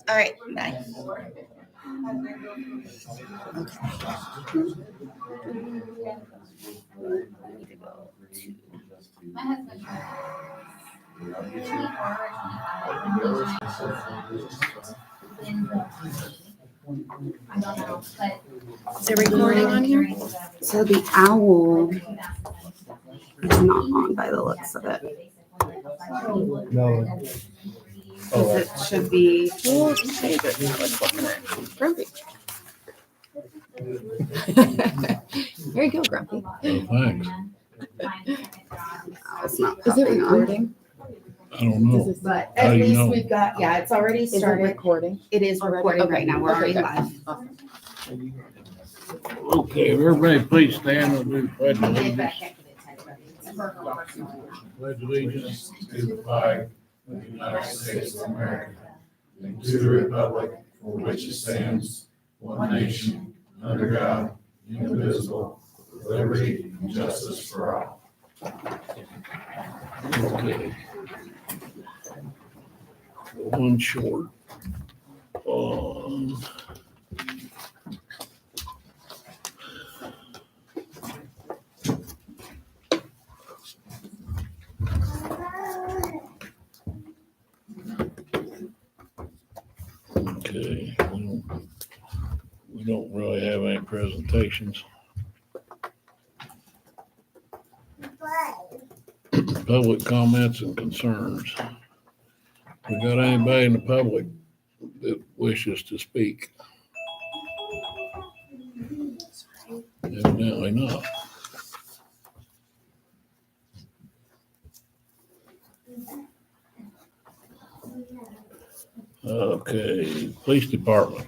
All right, bye. Okay. We need to go to. My husband I don't know, but. Is it recording on here? So the owl is not on by the looks of it. No. Because it should be. We'll save it. I was looking at Grumpy. There you go, Grumpy. Oh, thanks. No, it's not. Is it popping on. recording? I don't know. But How at do you least know? we've got, yeah, it's already Is it started. recording? It is recording Okay. right now. We're already Okay, live. Okay, everybody please stand and do pledge But I allegiance. can't get it typed up. It's personal. Pledge allegiance To the flag of the United States of America, and to the republic for which it stands, one nation, under God, indivisible, with liberty and justice for all. Okay. One short. Okay, we don't really have any presentations. Public comments and concerns. We got anybody in the public that wishes to speak? Evidently not. Okay, police department.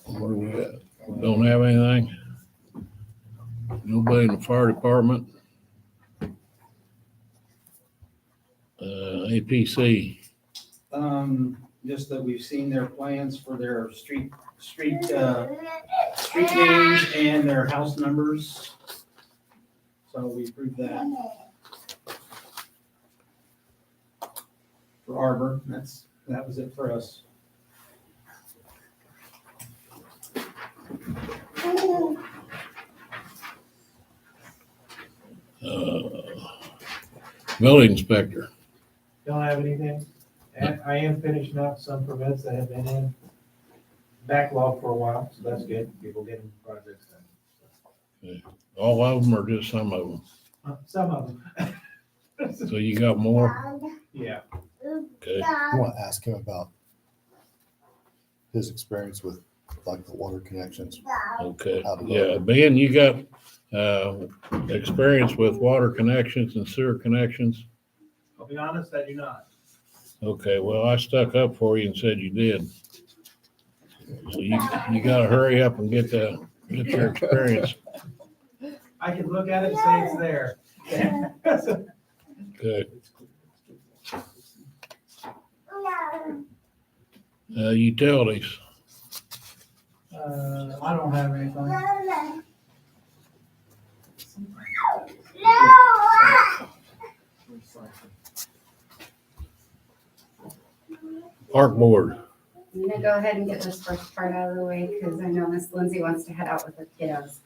Where we at? We don't have anything? Nobody in the fire department? APC. Just that we've seen their plans for their street names and their house numbers. So we approved that. For Arbor, that was it for us. Building inspector. Don't have anything. And I am finishing up some permits that have been in backlog for a while, so that's good. People getting projects done. All of them or just some of them? Some of them. So you got more? Yeah. Okay. I want to ask him about his experience with like the water connections. Okay. How to go. Yeah, Ben, you got experience with water connections and sewer connections? I'll be honest, I do not. Okay, well, I stuck up for you and said you did. So you gotta hurry up and get your experience. I can look at it and say it's there. Okay. Utilities. I don't have anything. Park board. I'm gonna go ahead and get this first part out of the way because I know Miss Lindsay wants to head out with her kiddos.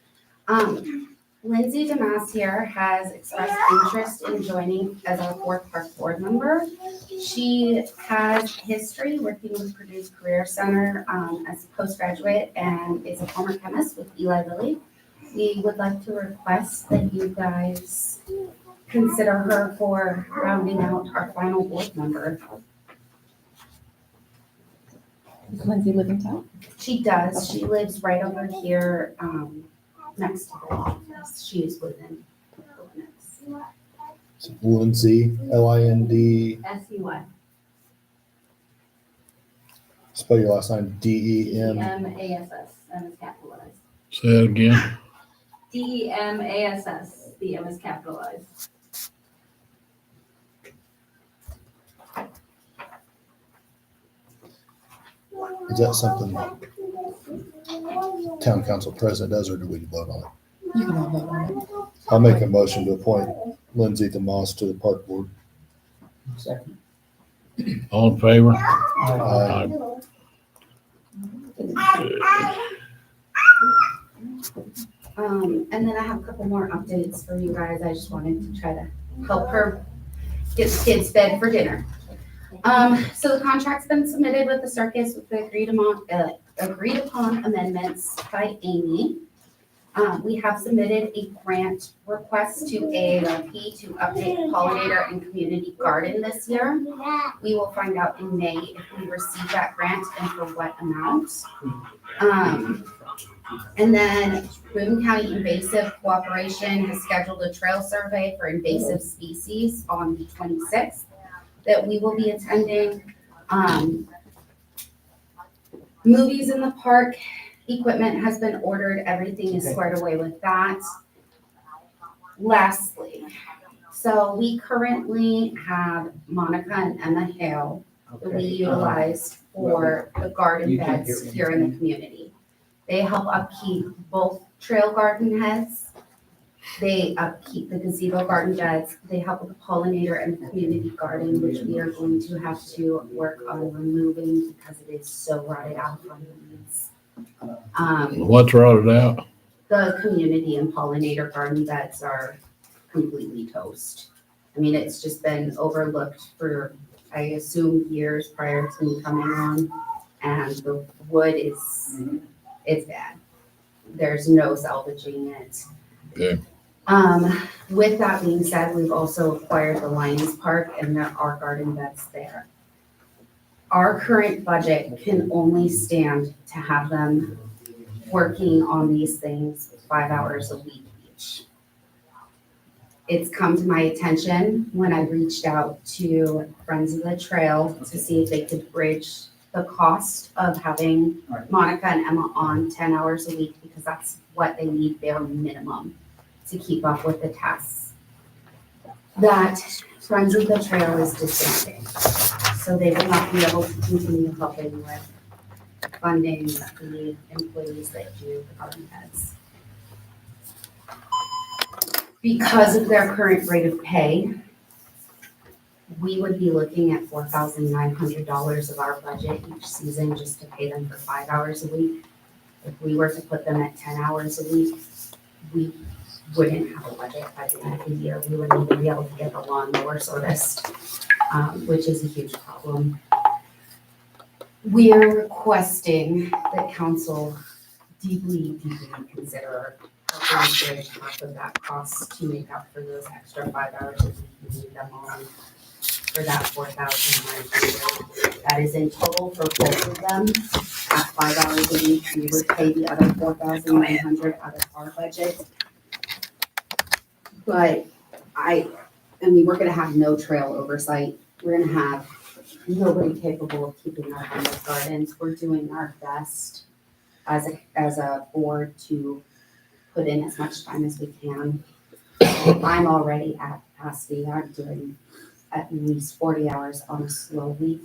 Lindsay DeMass here has expressed interest in joining as our fourth park board member. She has history working with Purdue's Career Center as a postgraduate and is a former chemist with Eli Lilly. We would like to request that you guys consider her for rounding out our final board member. Does Lindsay live in town? She does. She lives right over here, next to the office. She is within the limits. Lindsay, Lind, SUY. spell your last name, DEM. DEMASS, M is capitalized. Say that again. DEMASS, the M is capitalized. Is that something that town council president does, or do we vote on it? You can all vote on it. I'll make a motion to appoint Lindsay DeMoss to the park board. Second. All in favor? Aye. And then I have a couple more updates for you guys. I just wanted to try to help her get the kids fed for dinner. So the contract's been submitted with the circus with the agreed upon amendments by Amy. We have submitted a grant request to AARP to update the pollinator and community garden this year. We will find out in May if we receive that grant and for what amount. And then Boone County Invasive Cooperation has scheduled a trail survey for invasive species on the 26th that we will be attending. Movies in the park, equipment has been ordered, everything is squared away with that. Lastly, so we currently have Monica and Emma Hale that we utilize for the garden beds here in the community. They help upkeep both trail garden heads. They upkeep the gazebo garden beds. They help with the pollinator and the community garden, which we are going to have to work on removing because it is so rotted out from the weeds. What's rotted out? The community and pollinator garden beds are completely toast. I mean, it's just been overlooked for, I assume, years prior to me coming on, and the wood is, it's bad. There's no salvaging it. Okay. With that being said, we've also acquired the Lions Park and there are garden beds there. Our current budget can only stand to have them working on these things 5 hours a week each. It's come to my attention when I reached out to Friends of the Trail to see if they could bridge the cost of having Monica and Emma on 10 hours a week, because that's what they need bare minimum to keep up with the tasks. That Friends of the Trail is disbanding, so they will not be able to continue helping with funding the employees that do the garden beds. Because of their current rate of pay, we would be looking at $4,900 of our budget each season just to pay them for 5 hours a week. If we were to put them at 10 hours a week, we wouldn't have a budget by the end of the year. We wouldn't even be able to get the lawnmower serviced, which is a huge problem. We are requesting that council deeply consider helping bridge half of that cost to make up for those extra 5 hours a week we need them on for that $4,900. That is in total for both of them. At 5 hours a week, we would pay the other $4,900 out of our budget. But I mean, we're gonna have no trail oversight. We're gonna have nobody capable of keeping up on those gardens. We're doing our best as a board to put in as much time as we can. I'm already at capacity. I'm doing at least 40 hours on a slow week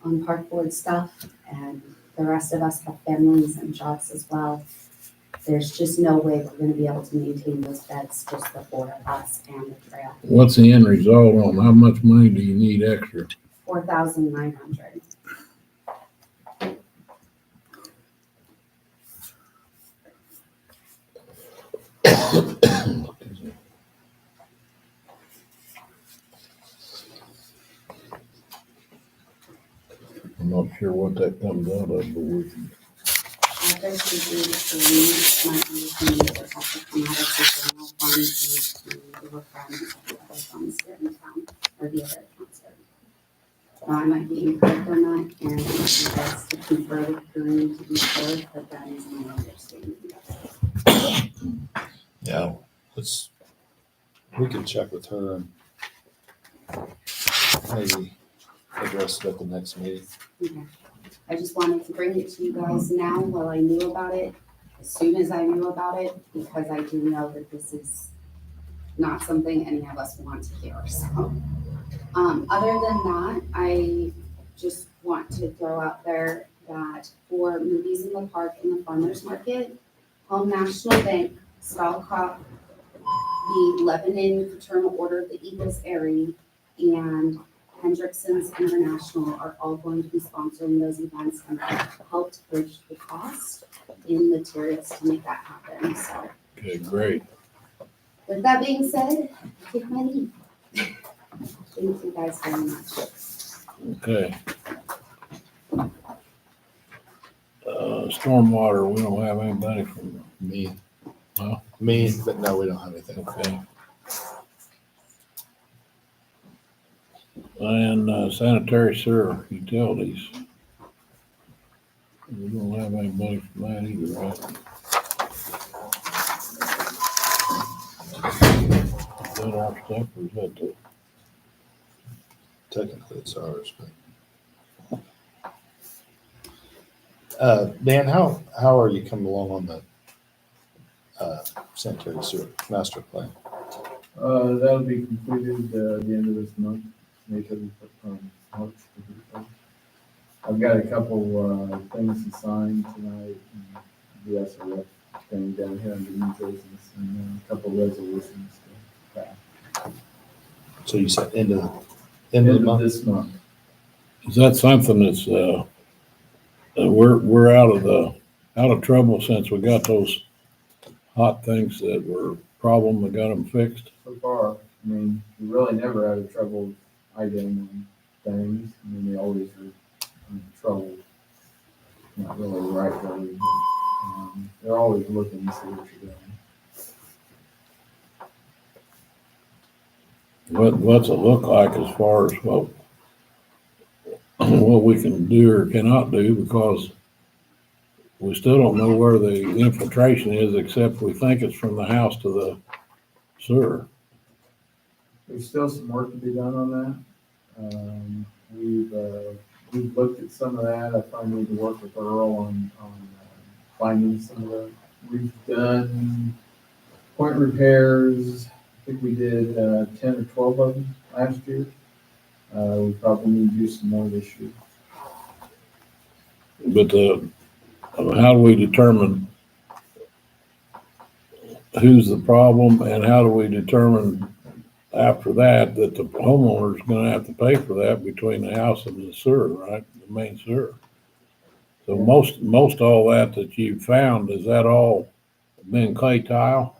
on park board stuff, and the rest of us have families and jobs as well. There's just no way we're gonna be able to maintain those beds, just the four of us and the trail. What's the end result on how much money do you need extra? $4,900. I'm not sure what that comes out of, but we can. I think we do three, might be something that would have to come out of the general fund and the requirements of the other funds here in town, or the other accounts here. I might be incorrect on that, and that's to confer with Corinne to be sure, but that is my understanding. Yeah, we can check with her and maybe address it at the next meeting. Okay. I just wanted to bring it to you guys now while I knew about it, as soon as I knew about it, because I do know that this is not something any of us want to hear, so. Other than that, I just want to throw out there that for movies in the park and the farmer's market, Home National Bank, Stalcroft, the Lebanon Fraternal Order of the Eagles Airy, and Hendrickson's International are all going to be sponsoring those events and helped bridge the cost in materials to make that happen. So Okay, great. with that being said, I take my leave. Thank you guys very much. Okay. Stormwater, we don't have anybody from, Me. Huh? Me, but no, we don't have anything. okay. And sanitary sewer utilities. We don't have anybody from that either, right? Is that our stuff or is that the? Technically, it's ours, but. Dan, how are you coming along on the sanitary sewer master plan? That'll be completed, the end of this month, May 31st, March 31st. I've got a couple, things to sign tonight, and the SRF thing down here under new business, and a couple resolutions to pass. So you said end of End the of month? this month. Is that something that's, we're out of trouble since we got those hot things that were a problem, we got them fixed? So far, I mean, we really never had trouble with identifying things. I mean, they always are in trouble. Not really right away, but, they're always looking to see what you're doing. What's it look like as far as what we can do or cannot do, because we still don't know where the infiltration is, except we think it's from the house to the sewer. There's still some work to be done on that. We've looked at some of that. I probably need to work with Earl on finding some of the, we've done point repairs. I think we did 10 or 12 of them last year. We probably need to do some more this year. But how do we determine who's the problem, and how do we determine after that the homeowner's gonna have to pay for that between the house and the sewer, right? The main sewer. So most all that you've found, is that all been clay tile?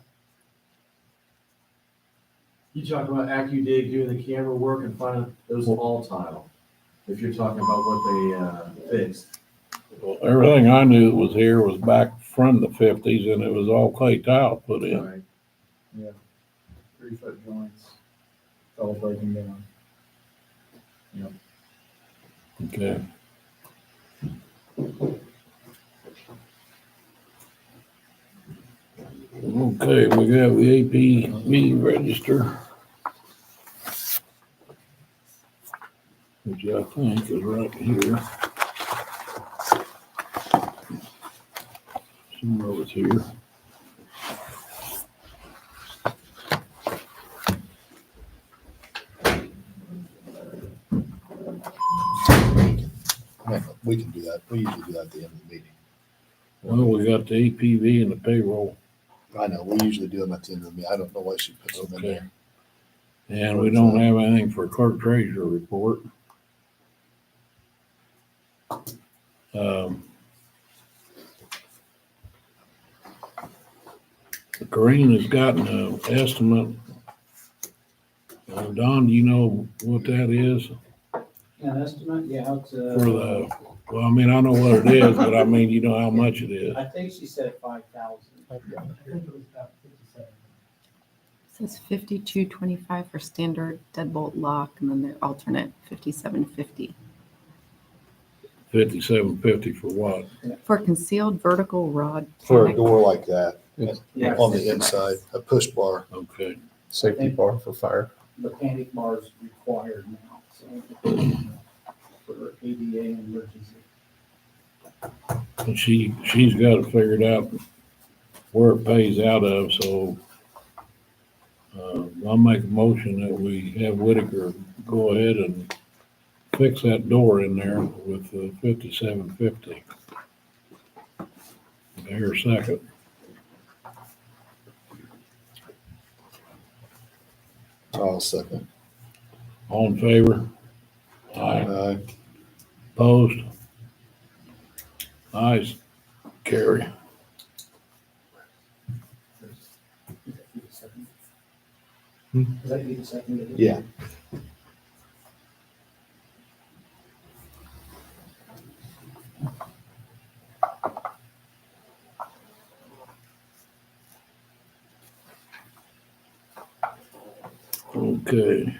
You talk about AccuDig doing the camera work and finding those all tile, if you're talking about what they fixed. Well, everything I knew that was here was back from the 50s, and it was all clay tile put in. Right. Yeah. 3-foot joints. It's all breaking down. Okay. Okay, we got the APV register, which I think is right here. Somewhere it's here. Yeah, we can do that. We usually do that at the end of the meeting. Well, we got the APV and the payroll. I know, we usually do them at the end of the meeting. I don't know why she puts them in Okay. there. And we don't have anything for clerk treasurer report. Corinne has gotten an estimate. Don, do you know what that is An estimate, yeah, it's, for the, well, I mean, I know what it is, but I mean, you know how much it is. I think she said 5,000. I think it was about 57. Says 5225 for standard deadbolt lock, and then their alternate 5750 $57.50 for what? for concealed vertical rod. For a panic. door like that, Yeah. on the inside, a push bar. Okay. Safety bar for fire. The panic bar is required now, so for ADA and emergency. And she's got it figured out where it pays out of, so I'll make a motion that we have Whitaker go ahead and fix that door in there with $57.50. Here, second. I'll second. All in favor? Aye. Opposed? Ayes. Carry. Is that you the second? Yeah. Okay.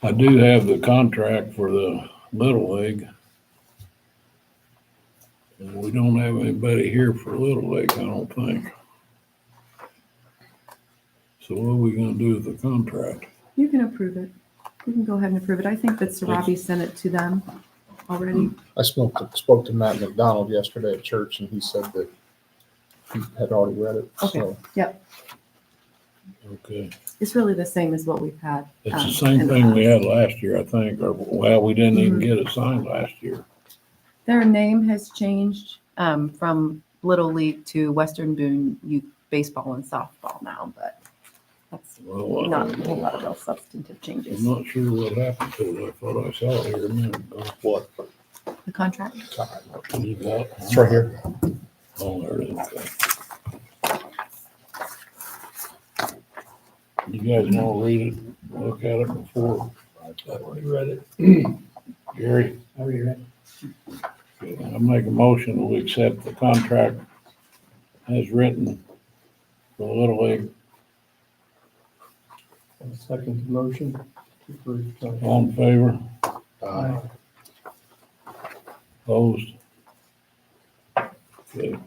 I do have the contract for the Little League. And we don't have anybody here for Little League, I don't think. So what are we gonna do with the contract? You can approve it. You can go ahead and approve it. I think that Sarabi sent it to them already. I spoke to Matt McDonald yesterday at church, and he said that he had already read it. Okay. So Okay, It's really the same as what we've had. it's the in same the thing we past. had last year, I think, or, well, we didn't even get it signed last year. Their name has changed from Little League to Western Boone Youth Baseball and Softball now, but that's Well, not a whole lot of real substantive changes. I'm not sure what happened to it. I thought I saw it here a minute ago. what? The contract? You got it? It's right here. Oh, there it is. Okay. You guys want to read it, look at it before? I've already read it. Gary, I already read I make a motion that we accept the contract as written for the Little League. I'll second the motion. to approve the contract. All in favor? Aye. Opposed? Okay.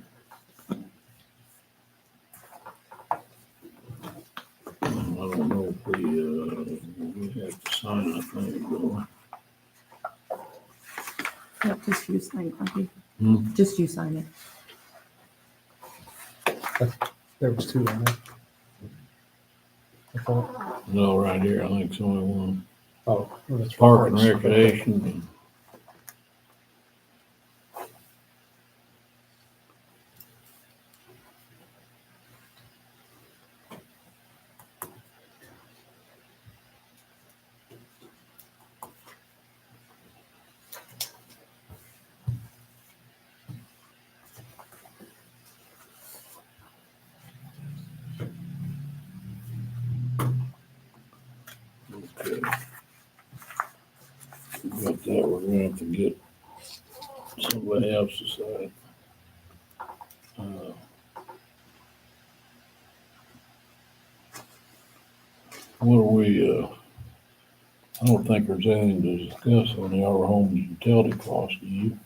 I don't know if we have to sign, I think, don't we? Yep, just you sign, Copy. Hmm? Just you sign it. There was two on there. I thought. No, right here, I think it's only one. Oh, that's Park and Recreation. Okay. Got that, we're gonna have to get somebody else to sign. What are we, I don't think there's anything to discuss on the Our Homes utility cost, do you?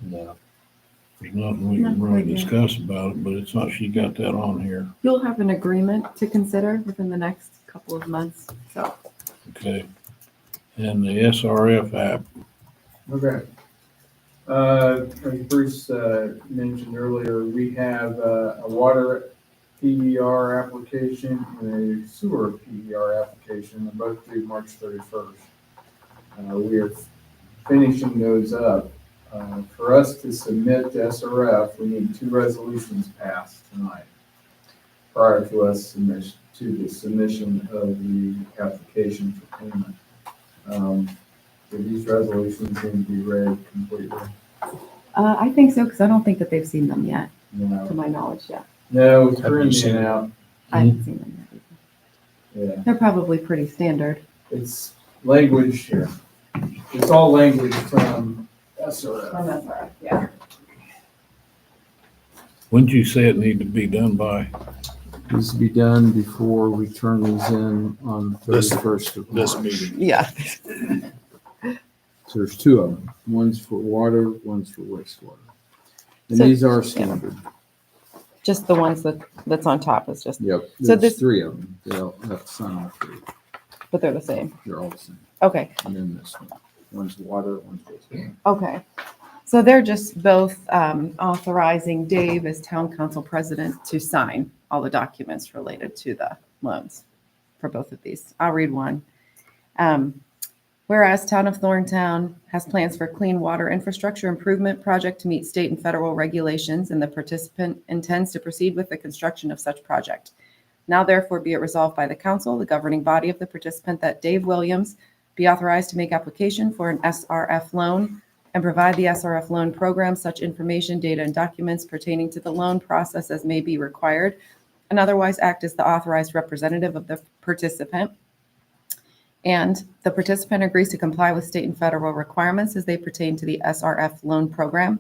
No. There's nothing we can Not really quite yet. discuss about it, but it's not, she got that on here, You'll have an agreement to consider within the next couple of months, so. okay? And the SRF app, Okay. As Bruce mentioned earlier, we have a water PER application and a sewer PER application, and both due March 31st. We are finishing those up. For us to submit to SRF, we need 2 resolutions passed tonight prior to us to the submission of the application for payment. Do these resolutions need to be read completely? I think so, because I don't think that they've seen them yet, to No. my knowledge yet. No, it's Have you printing seen it it? out. I haven't seen them yet either. Yeah, They're probably pretty standard. it's language here. It's all language from SRF. Yeah. when did you say it needed to be done by? Needs to be done before we turn these in on This- 31st of This March. meeting. Yeah. So there's 2 of them. One's for water, one's for wastewater. And So- these are standard. Just the ones that's on top is just, Yep, So there's this- 3 of them. They'll have to sign all 3. but they're the same. They're all the same. Okay, And then this one. One's water, one's wastewater. okay. So they're just both authorizing Dave as town council president to sign all the documents related to the loans for both of these. I'll read one. Whereas Town of Thorntown has plans for clean water infrastructure improvement project to meet state and federal regulations, and the participant intends to proceed with the construction of such project. Now therefore be it resolved by the council, the governing body of the participant, that Dave Williams be authorized to make application for an SRF loan and provide the SRF loan program such information, data, and documents pertaining to the loan process as may be required, and otherwise act as the authorized representative of the participant. And the participant agrees to comply with state and federal requirements as they pertain to the SRF loan program.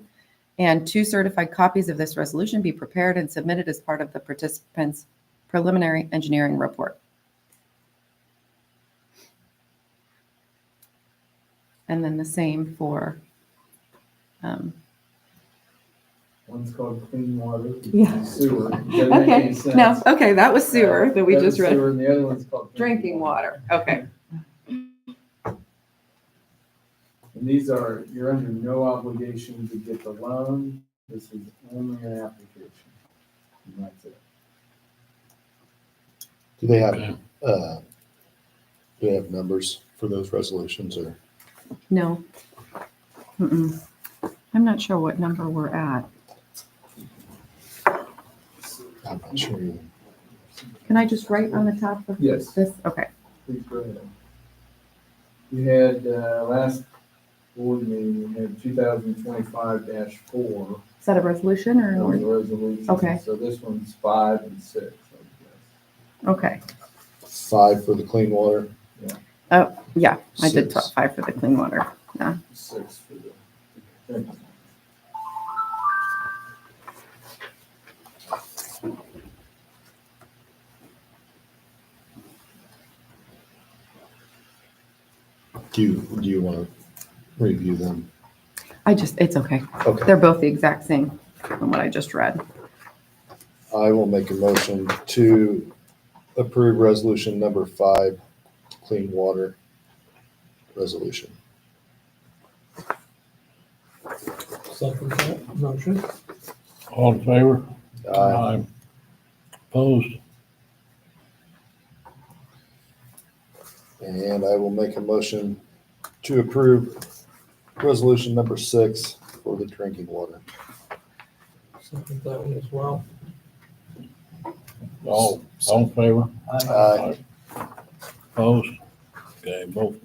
And 2 certified copies of this resolution be prepared and submitted as part of the participant's preliminary engineering report. And then the same for, One's called clean water, which Yeah. is sewer. Doesn't make any okay, sense. no, okay, that was sewer that we That just was read. sewer, and the other one's called Drinking water, okay. And these are, you're under no obligation to get the loan. This is only an application. And that's it. Do they have, Okay. do they have numbers for those resolutions or? No. Mm-mm. I'm not sure what number we're at. I'm not sure either. Can I just write on the top of Yes. this? Okay. Please go ahead. You had, last board meeting, you had 2025-4. Is that a resolution or an That was the ordinance? resolution. Okay. So this one's 5 and 6, I guess. Okay. 5 for the clean water. Oh, yeah, I did 6. 5 for the clean water. Yeah. 6 for the drinking. Do you want to review them? It's okay. Okay. They're both the exact same from what I just read. I will make a motion to approve resolution number 5, clean water resolution. Second that motion. All in favor? Aye. Opposed? And I will make a motion to approve resolution number 6 for the drinking water. Second that one as well. All in favor? Aye. Opposed? Okay, both.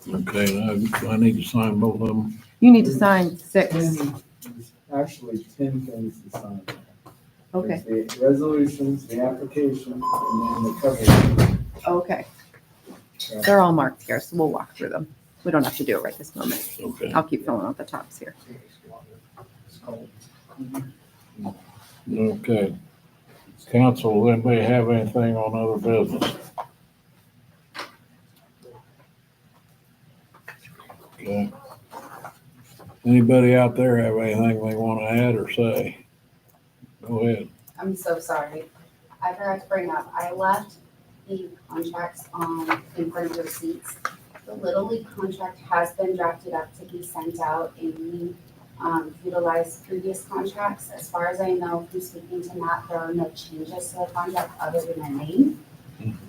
Okay, now I need to sign both of them. You need to sign 6. There's actually 10 things to sign. Okay. There's the resolutions, the application, and then the cover. Okay. They're all marked here, so we'll walk through them. We don't have to do it right this moment. Okay. I'll keep filling out the tops here. Okay. Council, does anybody have anything on other business? Okay. Anybody out there have anything they want to add or say? Go ahead. I'm so sorry. I forgot to bring up, I left the contracts on in front of your seats. The Little League contract has been drafted up to be sent out and we utilized previous contracts. As far as I know, from speaking to Matt, there are no changes to the contract other than the name.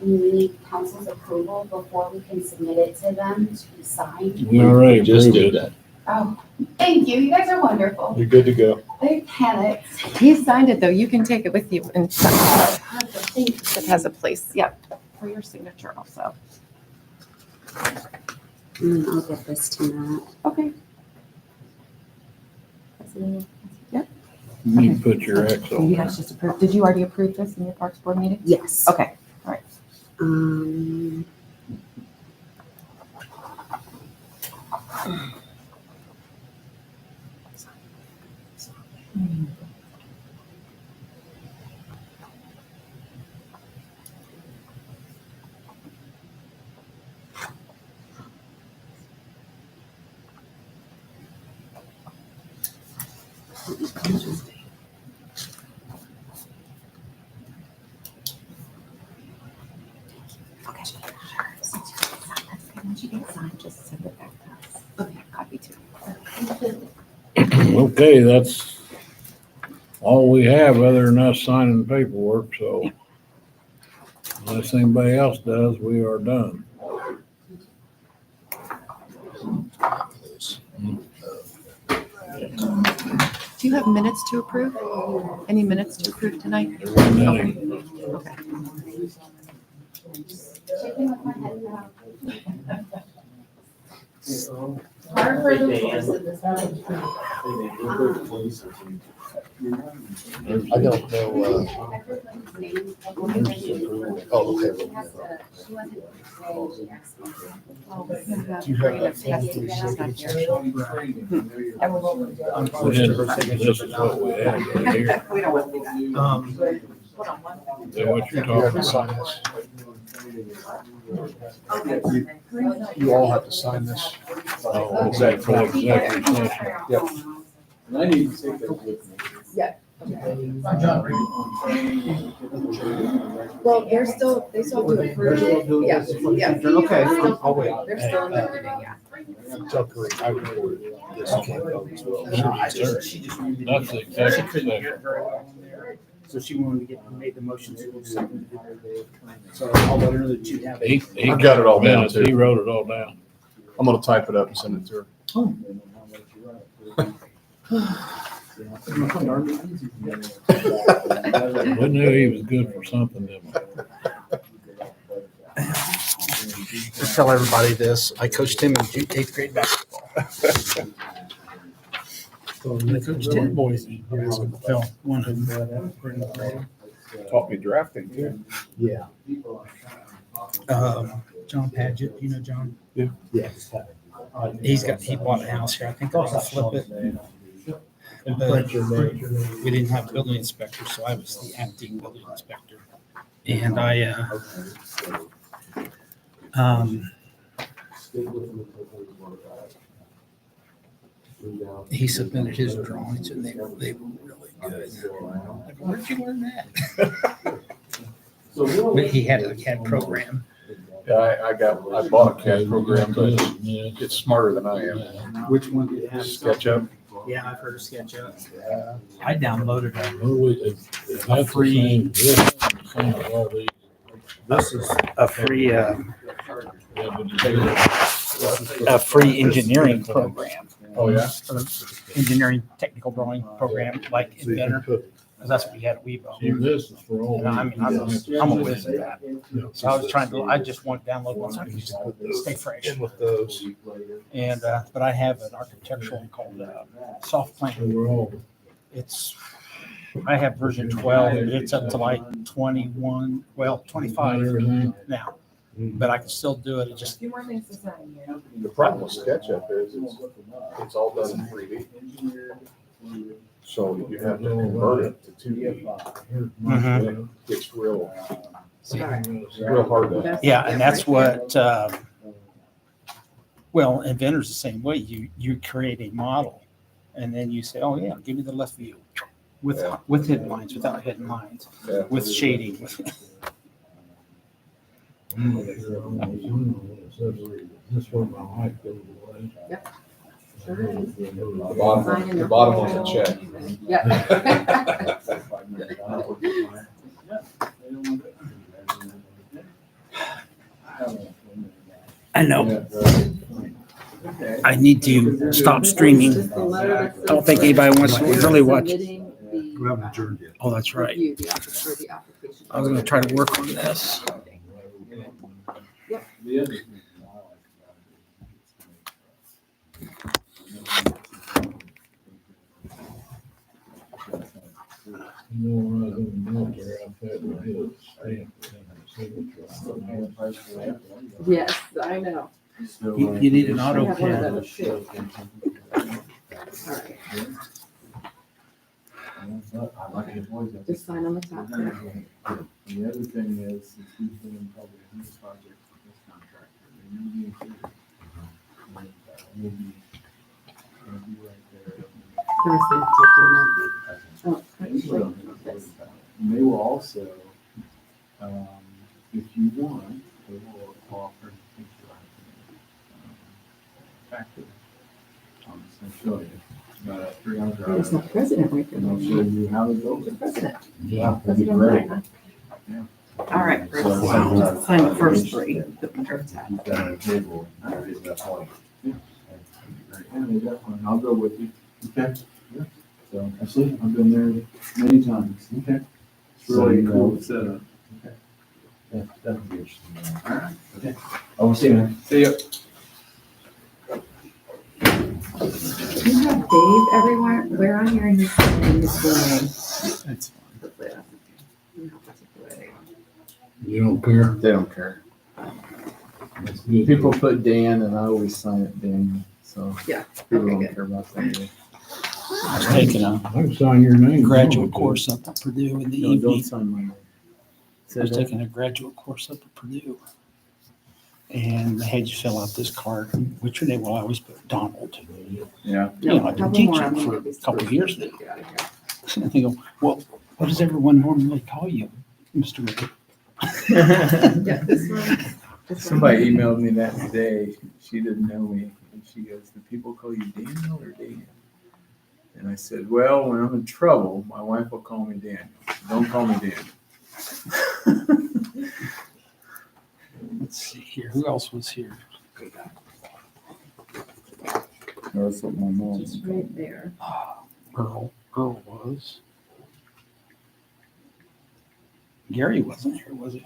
We need council's approval before we can submit it to them to be signed. We already Just approved did it. that. Oh, thank you. You guys are wonderful. You're good to go. I panicked. He signed it though. You can take it with you and sign it. Thank you. It has a place, yep, for your signature also. I'll get this to Matt. Okay. Yep. You need to put your X on You there. guys just approved. Did you already approve this in your Parks Board meeting? Yes. Okay. Um, okay. Once you get signed, just send it back to us. Okay, copy too. Okay, that's all we have other than us signing the paperwork, so unless anybody else does, we are done. Do you have minutes to approve? Any minutes to approve tonight? There wasn't any. Okay. Chicken with my head cut. Hard for the force of this village. I don't know, Everyone's name. oh, okay. She has to, she wasn't here today, she asked me. Do you have that? We didn't, this is what we had right here. We don't want to do that. Is that what you're You have talking to about? sign this. You all have to sign this. Oh, okay, for the executive session. Yep. And I need to take that with me. Well, they still have to approve it. Yeah, yeah. Okay, I'll wait. They're still in the meeting, yeah. Tucker, I recorded this. Can't go as well. That's the executive session. So she wanted to get, made the motion to do something. So I'll let her know that you have it. He I've got it all down, minutes, too. He wrote it all down. I'm gonna type it up and send it to her. We knew he was good for something, didn't we? Just tell everybody this, I coached him in 8th grade basketball. I coached 10 boys in basketball. One of them. Taught me drafting too. Yeah. John Paget, you know John? Yeah. Yes. He bought a house here, I think I'll flip it. But we didn't have a building inspector, so I was the acting building inspector. And he submitted his drawings and they were really good. Like, where'd you learn that? But he had a CAD program. Yeah, I bought a CAD program, but Yeah. it's smarter than I am. Which one did it have? SketchUp. Yeah, I've heard of SketchUp. I downloaded it. That's the same, this is the same as all these. This is a free, Yeah, but it's- engineering program. Oh, yeah? Engineering technical drawing program like So you can Inventor, put- because that's what we had at Weebo. See, this is for all. And I mean, I'm a whiz at that. So I was I just want to download one so I could just stay fresh. In with those. And, but I have an architectural one called Soft So Plan. we're all, I have version 12, but it's up to like 21, well, 25 everything. now. But I can still do it. It just, Few more things to sign here. The problem with SketchUp is it's all done in 3D. So you have to convert it to 2D. Here's my stuff. It's real Alright. hard to. yeah, and that's what, well, Inventor's the same way. You create a model and then you say, oh yeah, give me the left view with hidden lines, without hidden lines, Yeah. with shading. with- This is where my wife goes away. Sure is. The bottom on the check. Yeah. I know. I need to stop streaming. I don't think anybody wants to really watch. We haven't adjourned yet. Oh, that's right. I was gonna try to work on this. You know, when I was in the military, I had to get a stamp and a signature. Yes, I know. You need an auto I have one of pen. those too. Alright. Just sign on the top. The other thing is, he's doing probably his project with this contractor, and you need to. Maybe, right there. Oh, And they will also, if you want, they will offer to take you out to factory. I'll show you. About a 3-hour drive. There's no president right there. And I'll show you how it goes. The president. Yeah, that'd be President great. Biden. Yeah. All right, Bruce. So- Sign the first three. The first half. You've got a table, that point. definitely. I'll go with you. Okay, So absolutely. I've been there many times. Okay. It's really So, cool setup. Yeah, that would be interesting. All right. Okay. I will see you, man. See ya. You have Dave everywhere, where on here in his school name? That's fine. Hopefully that's okay. Not particularly. You don't care? They don't care. That's good. People put Dan and I always sign it Dan, so. Yeah, People okay, don't good. care about that. I was taking a I can sign your name. graduate course up at Purdue in the No, don't evening. sign my name. I was taking a graduate course up at Purdue. And they had you fill out this card. What's your name? Well, I always put Donald. Yeah. You know, I've been Couple more teaching on the for a movies couple of before years we now. get out of here. And they go, well, what does everyone normally call you, Mr. Ray? Yeah, this one. Somebody emailed me that today. She didn't know me. And she goes, do people call you Daniel or Dan? And I said, well, when I'm in trouble, my wife will call me Daniel. Don't call me Daniel. Let's see here. Who else was here? That's what my mom Just right there. Earl was. Gary wasn't here, was he?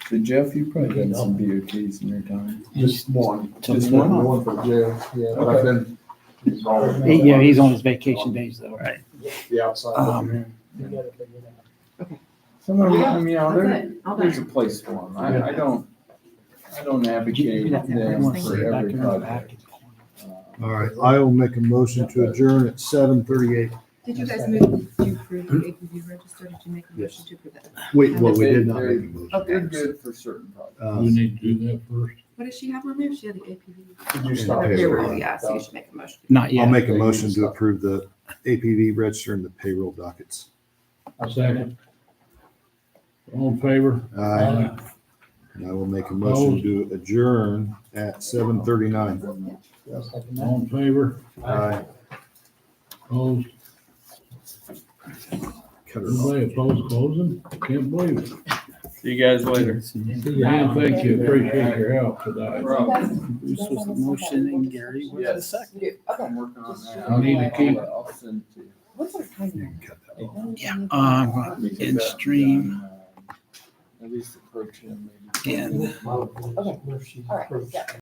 So Jeff, you probably done some BOTs in your time. Just one. Just one? One for jail, yeah, but I've been involved. Yeah, he's on his vacation days though, right? The outside. Some of them, I mean, That's there, it. All there's a done. place for them. I don't advocate them for every project. All right, I will make a motion to adjourn at 7:38. Did you guys move to approve the APV register? Did you make a motion to approve that? Wait, well, we did not make a motion. Okay. They're good for certain projects. We need to do that first. What does she have on there? She had the APV. Did you Yeah, stop? okay. Payroll, yeah, so you should make a motion. Not yet. I'll make a motion to approve the APV register and the payroll dockets. A second. All in favor? And I will make a motion to adjourn at 7:39. All in favor? Aye. Opposed? Cut her off. Everybody opposed closing? Can't believe it. See you guys later. Dan, thank you. Appreciate your help tonight. Bruce was the motion and Gary was the Yes. second. I'm working on that. I need to keep- I'll send it to you. What's our time? You can cut that off. Yeah, I'm going in stream At least approach him maybe. and All right, yeah.